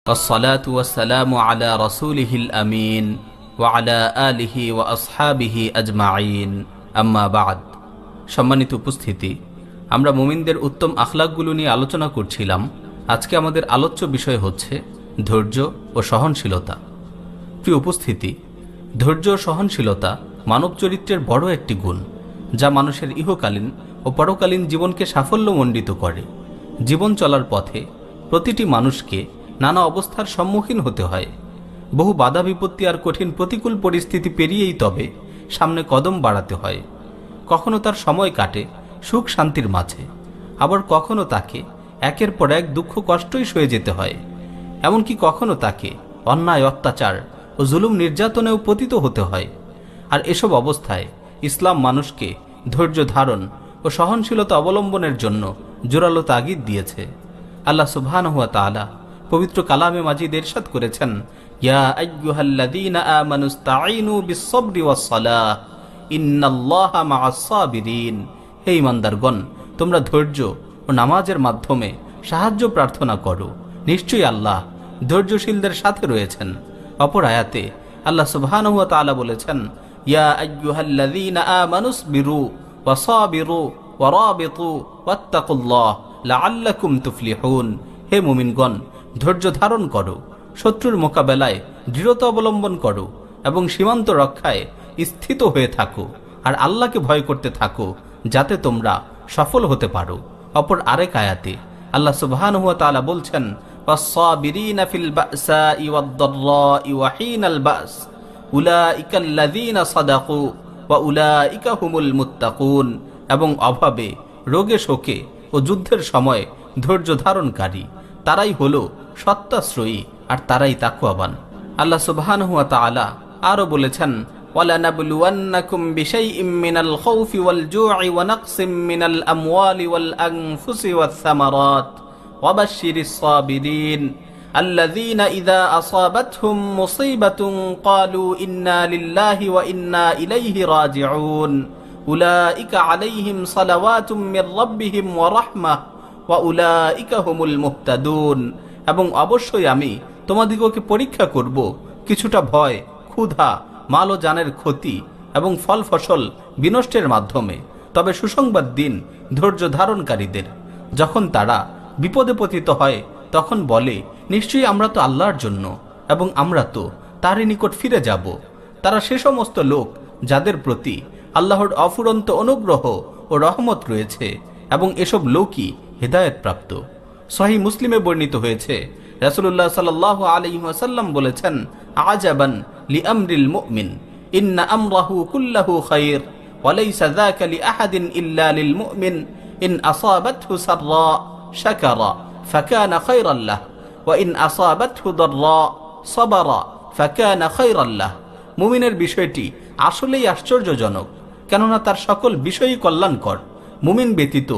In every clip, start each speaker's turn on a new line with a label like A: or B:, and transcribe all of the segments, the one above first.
A: والصلاة والسلام على رسوله الأمين وعلى آله وأصحابه أجمعين أما بعد। সম্মানিত উপস্থিতি, আমরা মুমিনদের উত্তম আখলাকগুলো নিয়ে আলোচনা করছিলাম। আজকে আমাদের আলোচ্য বিষয় হচ্ছে ধৈর্য ও সহনশীলতা। প্রিয় উপস্থিতি, ধৈর্য ও সহনশীলতা মানব চরিত্রের বড় একটি গুণ, যা মানুষের ইহকালীন ও পরকালীন জীবনকে সাফল্যমণ্ডিত করে। জীবন চলার পথে প্রতিটি মানুষকে নানা অবস্থার সম্মুখীন হতে হয়। বহু বাধা বিপত্তি আর কঠিন প্রতিকূল পরিস্থিতি পেরিয়েই তবে সামনে কদম বাড়াতে হয়। কখনো তার সময় কাটে সুখ শান্তির মাঝে, আবার কখনো তাকে একের পর এক দুঃখ কষ্টই সয়ে যেতে হয়। এমনকি কখনো তাকে অন্যায় অত্যাচার ও জুলুম নির্যাতনেও পতিত হতে হয়। আর এসব অবস্থায় ইসলাম মানুষকে ধৈর্য ধারণ ও সহনশীলতা অবলম্বনের জন্য জোরালো তাগিদ দিয়েছে। আল্লাহ সুবহানাহু ওয়া তাআলা পবিত্র কালামে মাজিদ ইরশাদ করেছেন, ইয়া আইয়ুহাল্লাযীনা আমানুস্তাঈনু বিস-সাবরি ওয়াস-সালাহ ইন্নাল্লাহা মা'আস-সাবিরিন। হে ঈমানদারগণ, তোমরা ধৈর্য ও নামাজের মাধ্যমে সাহায্য প্রার্থনা করো, নিশ্চয়ই আল্লাহ ধৈর্যশীলদের সাথে রয়েছেন। অপর আয়াতে আল্লাহ সুবহানাহু ওয়া তাআলা বলেছেন, ইয়া আইয়ুহাল্লাযীনা আমানুসবিরু ওয়াসাবিরু ওয়ারাবিতু ওয়াত্তাকুল্লাহ লাআল্লাকুম তুফলিহুন। হে মুমিনগণ, ধৈর্য ধারণ করো, শত্রুর মোকাবেলায় দৃঢ়তা অবলম্বন করো এবং সীমান্ত রক্ষায় স্থিত হয়ে থাকো, আর আল্লাহকে ভয় করতে থাকো, যাতে তোমরা সফল হতে পারো। অপর আরেক আয়াতে আল্লাহ সুবহানাহু ওয়া তাআলা বলছেন, ওয়াস-সাবিরিনা ফিল বা'সাই ওয়াদ-দাররাই ওয়া হিনাল বা'স উলাইকাল্লাযীনা সাদাকু ওয়া উলাইকা হুমুল মুত্তাকুন। এবং অভাবে, রোগে শোকে ও যুদ্ধের সময় ধৈর্য ধারণকারী তারাই হলো সত্যাশ্রয়ী, আর তারাই তাকওয়াবান। আল্লাহ সুবহানাহু ওয়া তাআলা আরো বলেছেন, ওয়ালানাবলুওয়ান্নাকুম বিশাইইম মিনাল খাউফি ওয়াল জু'i ওয়া নাকসিম মিনাল আমওয়ালি ওয়াল আনফুসি ওয়াস সামারাত ওয়াবাশশিরিস সাবিরিন আল্লাযীনা ইযা আসাবাতহুম মুসীবাতুন ক্বালু ইন্না লিল্লাহি ওয়া ইন্না ইলাইহি রাজিউন উলাইকা আলাইহিম সালাওয়াতুম মির রাব্বিহিম ওয়া রাহমাহ ওয়া উলাইকা হুমুল মুহতাদুন। এবং অবশ্যই আমি তোমাদিগকে পরীক্ষা করব কিছুটা ভয়, ক্ষুধা, মাল ও জানের ক্ষতি এবং ফল ফসল বিনষ্টের মাধ্যমে। তবে সুসংবাদ দিন ধৈর্য ধারণকারীদের। যখন তারা বিপদে পতিত হয় তখন বলে, নিশ্চয়ই আমরা তো আল্লাহর জন্য এবং আমরা তো তারই নিকট ফিরে যাব। তারা সে সমস্ত লোক যাদের প্রতি আল্লাহর অফুরন্ত অনুগ্রহ ও রহমত রয়েছে, এবং এসব লোকই হেদায়েত প্রাপ্ত। সহিহ মুসলিমে বর্ণিত হয়েছে, রাসূলুল্লাহ সাল্লাল্লাহু আলাইহি ওয়াসাল্লাম বলেছেন, আজাবান লিআমরিল মুমিন ইন্না আমরাহু কুল্লাহু খায়র ওয়া লাইসা যাকা লিআহাদিন ইল্লা লিল মুমিন ইন আসাবাতহু সাররা শাকারা ফাকানা খায়রান লাহ ওয়া ইন আসাবাতহু দাররা সাবারা ফাকানা খায়রান লাহ। মুমিনের বিষয়টি আসলেই আশ্চর্যজনক, কেননা তার সকল বিষয়ই কল্যাণকর। মুমিন ব্যতীত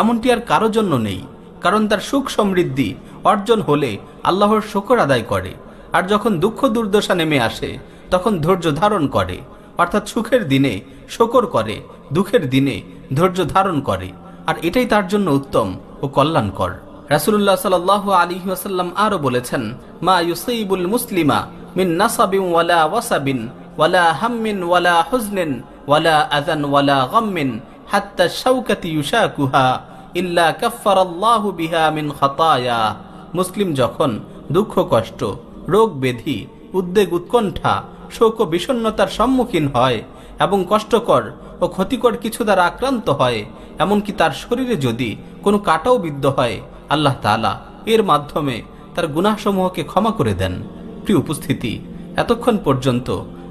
A: এমনটি আর কারো জন্য নেই, কারণ তার সুখ সমৃদ্ধি অর্জন হলে আল্লাহর শুকর আদায় করে, আর যখন দুঃখ দুর্দশা নেমে আসে তখন ধৈর্য ধারণ করে, অর্থাৎ সুখের দিনে শুকর করে, দুঃখের দিনে ধৈর্য ধারণ করে, আর এটাই তার জন্য উত্তম ও কল্যাণকর। রাসূলুল্লাহ সাল্লাল্লাহু আলাইহি ওয়াসাল্লাম আরো বলেছেন, মা ইউসিবুল মুসলিমা মিন নাসাবিন ওয়ালা ওয়াসাবিন ওয়ালা হাম্মিন ওয়ালা হুজনিন ওয়ালা আযান ওয়ালা গাম্মিন হাত্তা শাওকাতি ইউশাকুহা ইল্লা কাফফারাল্লাহু বিহা মিন খাতায়া। মুসলিম যখন দুঃখ কষ্ট, রোগ ব্যাধি, উদ্বেগ উৎকণ্ঠা, শোক ও বিষণ্ণতার সম্মুখীন হয় এবং কষ্টকর ও ক্ষতিকর কিছু দ্বারা আক্রান্ত হয়, এমনকি তার শরীরে যদি কোনো কাঁটাও বিদ্ধ হয়, আল্লাহ তাআলা এর মাধ্যমে তার গুনাহসমূহকে ক্ষমা করে দেন। প্রিয় উপস্থিতি, এতক্ষণ পর্যন্ত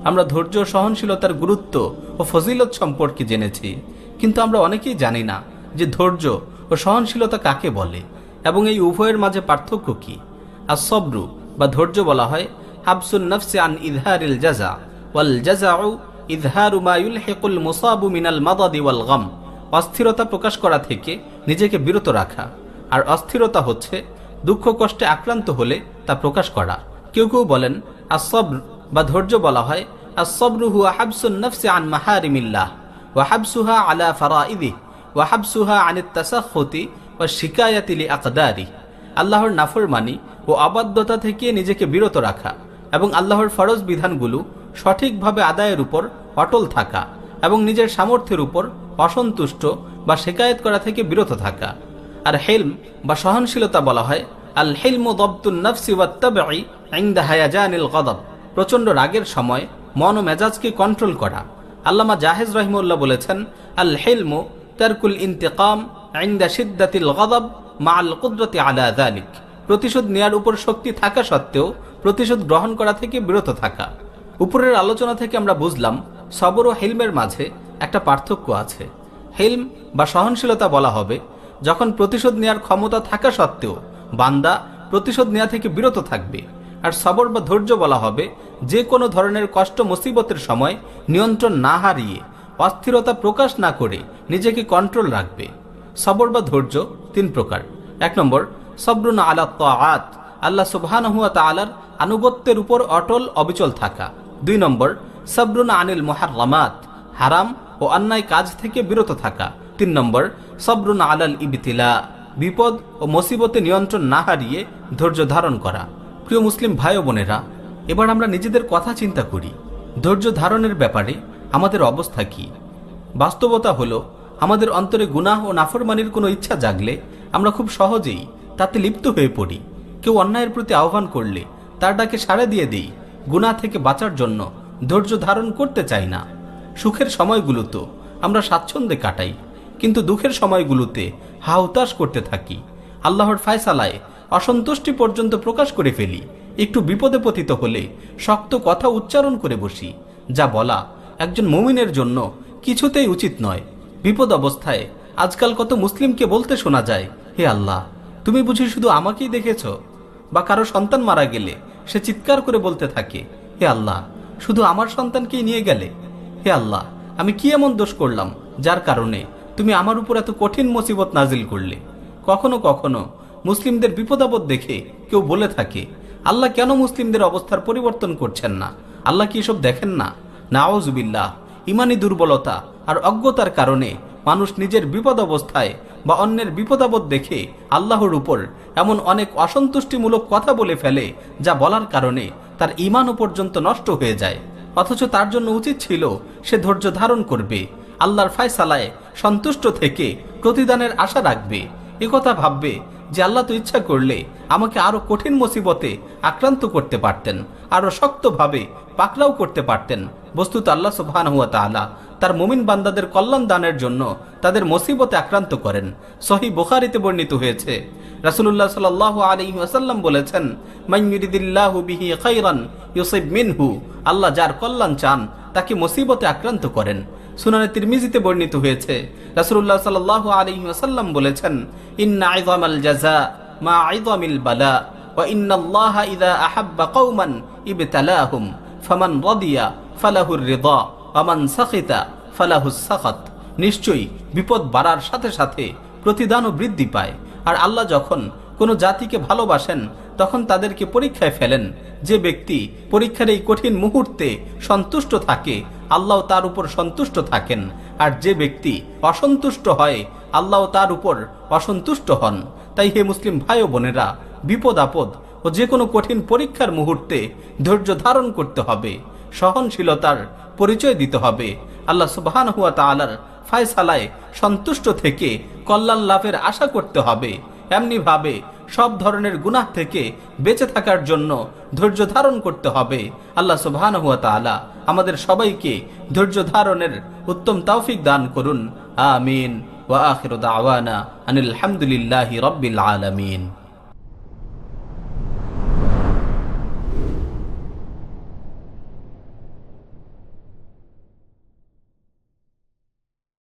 A: আমরা ধৈর্য ও সহনশীলতার গুরুত্ব ও ফজিলত সম্পর্কে জেনেছি, কিন্তু আমরা অনেকেই জানি না যে ধৈর্য ও সহনশীলতা কাকে বলে এবং এই উভয়ের মাঝে পার্থক্য কি? আস-সবরু বা ধৈর্য বলা হয় হাবসুন নাফসি আন ইযহারিল জাযা ওয়াল জাযাউ ইযহারু মা ইউলহিকুল মুসাবু মিনাল মাদাদি ওয়াল গাম। অস্থিরতা প্রকাশ করা থেকে নিজেকে বিরত রাখা, আর অস্থিরতা হচ্ছে দুঃখ কষ্টে আক্রান্ত হলে তা প্রকাশ করা। কেউ কেউ বলেন আস-সবর বা ধৈর্য বলা হয় আস-সবরু হুয়া হাবসুন নাফসি আন মাহারিমিল্লাহ ওয়া হাবসুহা আলা ফারাইদিহি ওয়া হাবসুহা আনিত তাসাখখুতি ওয়া শিকায়াতি লিআকদারি। আল্লাহর নাফরমানি ও অবাধ্যতা থেকে নিজেকে বিরত রাখা এবং আল্লাহর ফরজ বিধানগুলো সঠিকভাবে আদায়ের উপর অটল থাকা এবং নিজের সামর্থ্যের উপর অসন্তুষ্ট বা শিকায়েত করা থেকে বিরত থাকা। আর হেলম বা সহনশীলতা বলা হয় আল হিলমু দাবতুন নাফসি ওয়াত তাবঈ ইনদা হায়াজানিল গাদাব। প্রচণ্ড রাগের সময় মন ও মেজাজকে কন্ট্রোল করা। আল্লামা জাহেজ রাহিমাহুল্লাহ বলেছেন আল হিলমু তারকুল ইন্তিকাম ইনদা শিদ্দাতিল গাদাব মাআল কুদরতি আলা যালিক। প্রতিশোধ নেয়ার উপর শক্তি থাকা সত্ত্বেও প্রতিশোধ গ্রহণ করা থেকে বিরত থাকা। উপরের আলোচনা থেকে আমরা বুঝলাম সবর ও হিলমের মাঝে একটা পার্থক্য আছে। হিলম বা সহনশীলতা বলা হবে যখন প্রতিশোধ নেয়ার ক্ষমতা থাকা সত্ত্বেও বান্দা প্রতিশোধ নেওয়া থেকে বিরত থাকবে। আর সবর বা ধৈর্য বলা হবে যে কোনো ধরনের কষ্ট মুসিবতের সময় নিয়ন্ত্রণ না হারিয়ে অস্থিরতা প্রকাশ না করে নিজেকে কন্ট্রোল রাখবে। সবর বা ধৈর্য তিন প্রকার। 1 নম্বর সবরুন আলা তাআত, আল্লাহ সুবহানাহু ওয়া তাআলার আনুগত্যের উপর অটল অবিচল থাকা। 2 নম্বর সবরুন আনিল মুহাররামাত, হারাম ও অন্যায় কাজ থেকে বিরত থাকা। 3 নম্বর সবরুন আলাল ইবতিলা, বিপদ ও মুসিবতে নিয়ন্ত্রণ না হারিয়ে ধৈর্য ধারণ করা। প্রিয় মুসলিম ভাই ও বোনেরা, এবার আমরা নিজেদের কথা চিন্তা করি। ধৈর্য ধারণের ব্যাপারে আমাদের অবস্থা কি? বাস্তবতা হলো আমাদের অন্তরে গুনাহ ও নাফরমানির কোনো ইচ্ছা জাগলে আমরা খুব সহজেই তাতে লিপ্ত হয়ে পড়ি। কেউ অন্যায়ের প্রতি আহ্বান করলে তার ডাকে সাড়া দিয়ে দেই। গুনাহ থেকে বাঁচার জন্য ধৈর্য ধারণ করতে চাই না। সুখের সময়গুলোতে আমরা স্বাচ্ছন্দ্যে কাটাই, কিন্তু দুঃখের সময়গুলোতে হাহুতাশ করতে থাকি। আল্লাহর ফায়সালায় অসন্তুষ্টি পর্যন্ত প্রকাশ করে ফেলি। একটু বিপদে পতিত হলে শক্ত কথা উচ্চারণ করে বসি, যা বলা একজন মুমিনের জন্য কিছুতেই উচিত নয়। বিপদ অবস্থায় আজকাল কত মুসলিমকে বলতে শোনা যায়, হে আল্লাহ, তুমি বুঝি শুধু আমাকেই দেখেছ? বা কারো সন্তান মারা গেলে সে চিৎকার করে বলতে থাকে, হে আল্লাহ, শুধু আমার সন্তানকেই নিয়ে গেলে? হে আল্লাহ, আমি কি এমন দোষ করলাম যার কারণে তুমি আমার উপর এত কঠিন মুসিবত নাজিল করলে? কখনো কখনো মুসলিমদের বিপদাপদ দেখে কেউ বলে থাকে, আল্লাহ কেন মুসলিমদের অবস্থার পরিবর্তন করছেন না? আল্লাহ কি এসব দেখেন না? নাউজুবিল্লাহ। ইমানি দুর্বলতা আর অজ্ঞতার কারণে মানুষ নিজের বিপদ অবস্থায় বা অন্যের বিপদাপদ দেখে আল্লাহর উপর এমন অনেক অসন্তুষ্টিমূলক কথা বলে ফেলে, যা বলার কারণে তার ঈমানও পর্যন্ত নষ্ট হয়ে যায়। অথচ তার জন্য উচিত ছিল সে ধৈর্য ধারণ করবে, আল্লাহর ফায়সালায় সন্তুষ্ট থেকে প্রতিদানের আশা রাখবে। একথা ভাববে যে আল্লাহ তো ইচ্ছা করলে আমাকে আরো কঠিন মুসিবতে আক্রান্ত করতে পারতেন, আরো শক্তভাবে পাকড়াও করতে পারতেন। বস্তুত আল্লাহ সুবহানাহু ওয়া তাআলা তার মুমিন বান্দাদের কল্যাণ দানের জন্য তাদের মুসিবতে আক্রান্ত করেন। সহিহ বুখারীতে বর্ণিত হয়েছে, রাসূলুল্লাহ সাল্লাল্লাহু আলাইহি ওয়াসাল্লাম বলেছেন, মান ইউরিদিল্লাহু বিহি খায়রান ইউসিব মিনহু, আল্লাহ যার কল্যাণ চান তাকে মুসিবতে আক্রান্ত করেন। সুনানে তিরমিজিতে বর্ণিত হয়েছে, রাসূলুল্লাহ সাল্লাল্লাহু আলাইহি ওয়াসাল্লাম বলেছেন, ইন্না আযমাল জাযা মা আযমিল বালা ওয়া ইন্নাল্লাহা ইযা আহাব্বা কওমান ইবতালাহুম ফামান রাদিয়া ফালাহুর রিদা ওয়া মান সাখিতা ফালাহুস সাখাত। নিশ্চয়ই বিপদ বাড়ার সাথে সাথে প্রতিদানও বৃদ্ধি পায়। আর আল্লাহ যখন কোনো জাতিকে ভালোবাসেন তখন তাদেরকে পরীক্ষায় ফেলেন। যে ব্যক্তি পরীক্ষার এই কঠিন মুহূর্তে সন্তুষ্ট থাকে, আল্লাহ তার উপর সন্তুষ্ট থাকেন। আর যে ব্যক্তি অসন্তুষ্ট হয়, আল্লাহ তার উপর অসন্তুষ্ট হন। তাই হে মুসলিম ভাই ও বোনেরা, বিপদ আপদ ও যে কোনো কঠিন পরীক্ষার মুহূর্তে ধৈর্য ধারণ করতে হবে, সহনশীলতার পরিচয় দিতে হবে। আল্লাহ সুবহানাহু ওয়া তাআলার ফায়সালায় সন্তুষ্ট থেকে কল্যাণ লাভের আশা করতে হবে। এমনি ভাবে সব ধরনের গুনাহ থেকে বেঁচে থাকার জন্য ধৈর্য ধারণ করতে হবে। আল্লাহ সুবহানাহু ওয়া তাআলা আমাদের সবাইকে ধৈর্য ধারণের উত্তম তৌফিক দান করুন। আমিন। ওয়া আখিরু দাওয়ানা আনিল হামদুলিল্লাহি রাব্বিল আলামিন।